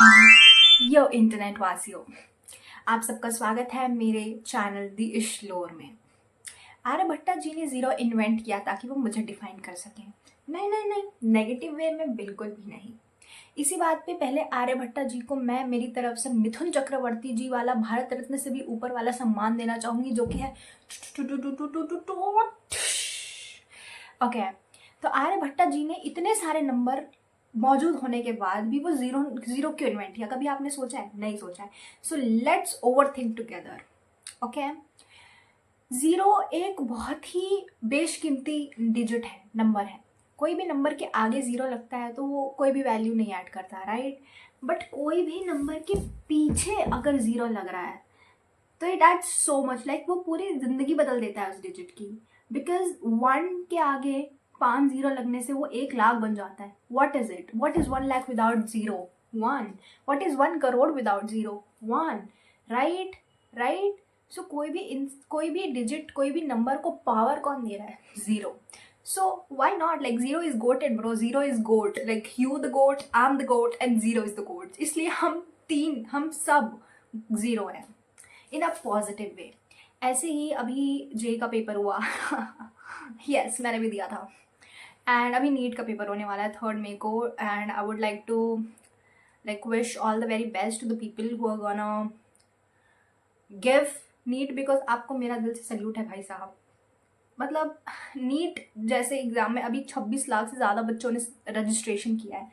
यो internet वासियों, आप सबका स्वागत है मेरे चैनल दी इश्लोर में। आर्यभट्टा जी ने ज़ीरो इन्वेंट किया ताकि वो मुझे डिफाइन कर सकें। नहीं नहीं नहीं, नेगेटिव वे में बिल्कुल भी नहीं। इसी बात पे पहले आर्यभट्टा जी को मैं मेरी तरफ से मिथुन चक्रवर्ती जी वाला भारत रत्न से भी ऊपर वाला सम्मान देना चाहूँगी, जो कि है ओके। तो आर्यभट्टा जी ने इतने सारे नंबर मौजूद होने के बाद भी वो जीरो जीरो क्यों इन्वेंट किया, कभी आपने सोचा है? नहीं सोचा है। So let's over think together. Okay, zero एक बहुत ही बेशकीमती डिजिट है, नंबर है। कोई भी नंबर के आगे जीरो लगता है तो वो कोई भी वैल्यू नहीं ऐड करता, राइट? बट कोई भी नंबर के पीछे अगर जीरो लग रहा है तो it adds so much, like वो पूरी जिंदगी बदल देता है उस डिजिट की। बिकॉज वन के आगे 5 जीरो लगने से वो 1 लाख बन जाता है। What is it? What is 1 lakh without zero? One. What is 1 crore without zero? One. Right, right. So कोई भी डिजिट, कोई भी नंबर को पावर कौन दे रहा है? Zero. So why not? Like zero is goated bro, zero is goat, like you the goat, I am the goat and zero is the goat. इसलिए हम सब जीरो हैं इन अ पॉजिटिव वे। ऐसे ही अभी जे का पेपर हुआ यस मैंने भी दिया था। एंड अभी नीट का पेपर होने वाला है 3 मई को। And I would like to wish all the very best to the people who are gonna give NEET, because आपको मेरा दिल से सल्यूट है भाई साहब। मतलब नीट जैसे एग्जाम में अभी 26 लाख से ज़्यादा बच्चों ने रजिस्ट्रेशन किया है।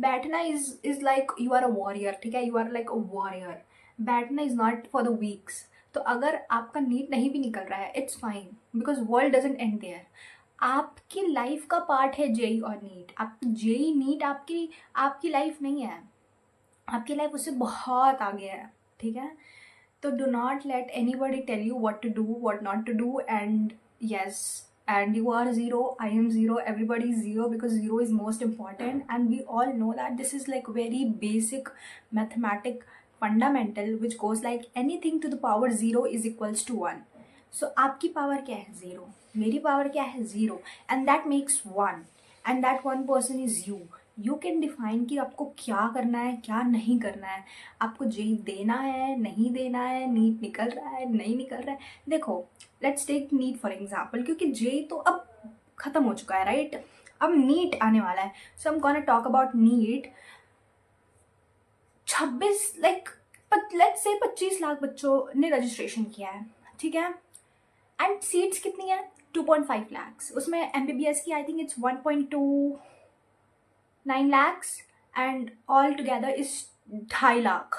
बैठना is like you are a warrior, ठीक है? You are like a warrior. बैठना is not for the weeks. तो अगर आपका नीट नहीं भी निकल रहा है, it's fine, because world doesn't end there. आपकी लाइफ का पार्ट है जेई और नीट। आप जेई नीट आपकी आपकी लाइफ नहीं है, आपकी लाइफ उससे बहुत आगे है, ठीक है? तो do not let anybody tell you what to do, what not to do. And yes, and you are zero, I am zero, everybody is zero, because zero is most important. And we all know that this is like very basic mathematic fundamental, which goes like anything to the power zero is equals to 1. So आपकी power क्या है? Zero. मेरी power क्या है? Zero. and that makes 1, and that one person is you. You can define कि आपको क्या करना है, क्या नहीं करना है। आपको जेई देना है, नहीं देना है, नीट निकल रहा है, नहीं निकल रहा है। देखो, let's take NEET for example, क्योंकि जेई तो अब खत्म हो चुका है, राइट? अब नीट आने वाला है। सो हम gonna talk about NEET. 26 like let's say 25 lakh बच्चों ने रजिस्ट्रेशन किया है, ठीक है? एंड सीट्स कितनी है? 2.5 lakhs। उसमें एमबीबीएस की I think it's 1.29 lakhs, and all together is 2.5 lakh.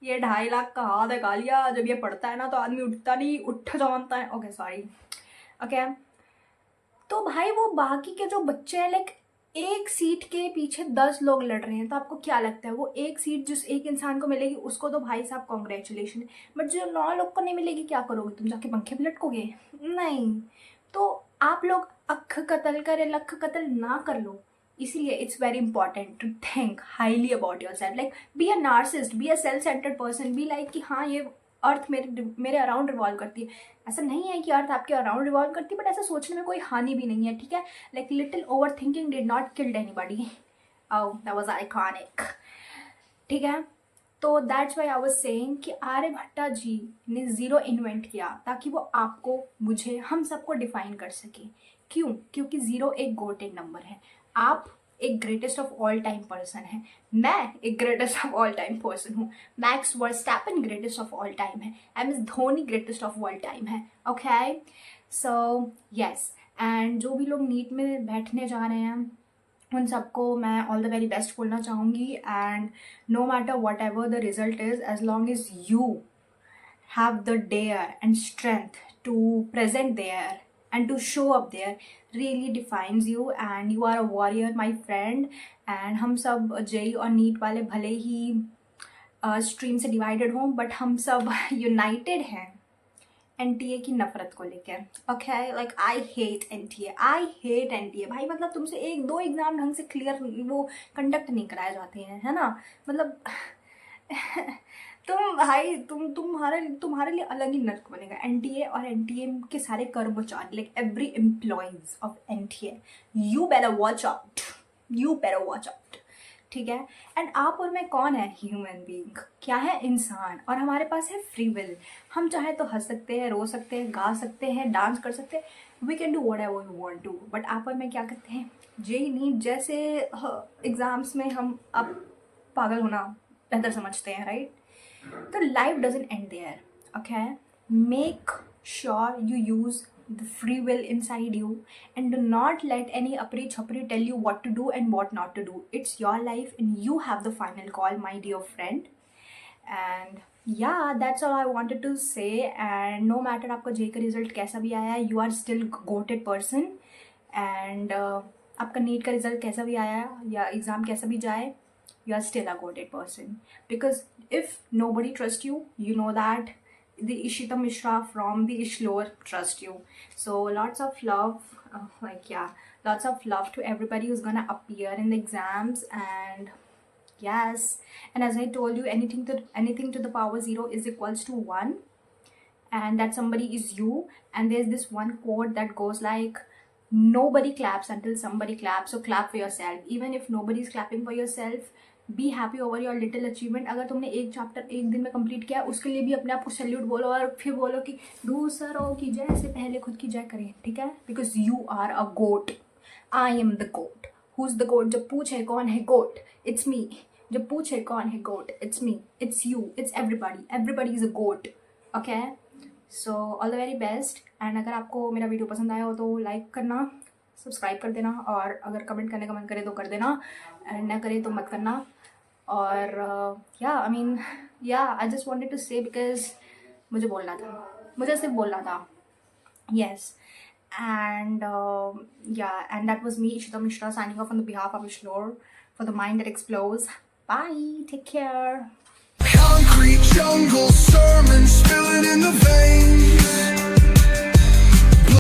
ये 2.5 लाख का हाथ है कालिया। जब ये पढ़ता है ना तो आदमी उठता नहीं, उठ जानता है। Okay sorry. ओके, तो भाई वो बाकी के जो बच्चे हैं, लाइक एक सीट के पीछे 10 लोग लड़ रहे हैं, तो आपको क्या लगता है वो एक सीट जिस एक इंसान को मिलेगी उसको तो भाई साहब कॉन्ग्रेचुलेशन। बट जो 9 लोग को नहीं मिलेगी, क्या करोगे तुम? जाके पंखे भी लटकोगे? नहीं। तो आप लोग अख कतल करे लख कतल ना कर लो। इसलिए it's very important to think highly about yourself, like be a narcissist, be a self centred person, be like कि हाँ ये अर्थ मेरे अराउंड रिवॉल्व करती है। ऐसा नहीं है कि अर्थ आपके अराउंड रिवॉल्व करती है, बट ऐसा सोचने में कोई हानि भी नहीं है, ठीक है? Like little over thinking did not killed anybody. Oh that was iconic, ठीक है? तो that's why I was saying कि आर्यभट्टा जी ने ज़ीरो इन्वेंट किया ताकि वो आपको, मुझे, हम सबको डिफाइन कर सके। क्यों? क्योंकि ज़ीरो एक गोटेड नंबर है। आप एक greatest of all time person है, मैं एक greatest of all time person हूँ, Max Verstappen greatest of all time है, M S Dhoni greatest of all time है। Okay, so yes. एंड जो भी लोग नीट में बैठने जा रहे हैं उन सबको मैं ऑल द वेरी बेस्ट बोलना चाहूँगी। And no matter whatever the result is, as long as you have the dare and strength to present there and to show up there really defines you, and you are a warrior my friend. and हम सब JEE और NEET वाले भले ही stream से divided हों, but हम सब United हैं एनटीए की नफरत को लेकर। Okay, like I hate NTA, I hate NTA भाई। मतलब तुमसे 1-2 एग्जाम ढंग से क्लियर वो कंडक्ट नहीं कराए जाते हैं, है ना? मतलब तुम भाई तुम्हारे लिए अलग ही नर्क बनेगा। एनटीए और एनटीए के सारे कर्मचारी, like every employees of NTA, you better watch out, you better watch out, ठीक है। एंड आप और मैं कौन है? ह्यूमन बीइंग, क्या है? इंसान। और हमारे पास है फ्री विल। हम चाहे तो हंस सकते हैं, रो सकते हैं, गा सकते हैं, डांस कर सकते हैं, we can do whatever we want to. But आप और मैं क्या करते हैं? जेई नीट जैसे एग्ज़ाम्स में हम अब पागल होना बेहतर समझते हैं, राइट? तो life doesn't end there, okay? Make sure you use the free will inside you and do not let any apri chapri tell you what to do and what not to do. It's your life and you have the final call, my dear friend. And yeah, that's all I wanted to say. And no matter आपका जे का result कैसा भी आया है, you are still goated person. And आपका NEET का result कैसा भी आया या एग्ज़ाम कैसा भी जाए, you are still a goated person. Because if nobody trusts you, you know that the Ishita Mishra from the Ishlore trust you. So lots of love, lots of love to everybody who's gonna appear in the exams. And yes, and as I told you, anything to the power 0 is equals to 1, and that somebody is you. And there's this one quote that goes like, nobody claps until somebody claps, so clap for yourself. Even if nobody is clapping for yourself, be happy over your little achievement. अगर तुमने एक chapter एक दिन में complete किया, उसके लिए भी अपने आप को सैल्यूट बोलो और फिर बोलो कि दूसरों की जय से पहले खुद की जय करें, ठीक है? Because you are a goat. I am the goat. Who is the goat? जब पूछे कौन है गोट, इट्स मी. जब पूछे कौन है goat, it's me, it's you, it's everybody. Everybody is a goat, okay? So all the very best. And अगर आपको मेरा वीडियो पसंद आया हो तो लाइक करना, सब्सक्राइब कर देना, और अगर कमेंट करने का मन करे तो कर देना, एंड ना करे तो मत करना. और आई जस्ट वांटेड टू से बिकॉज मुझे बोलना था, मुझे सिर्फ बोलना था. Yes. And and that was me, Ishita Mishra, signing off on the behalf of Ishlore, for the mind that explodes. Bye, take care. Concrete jungle sermon.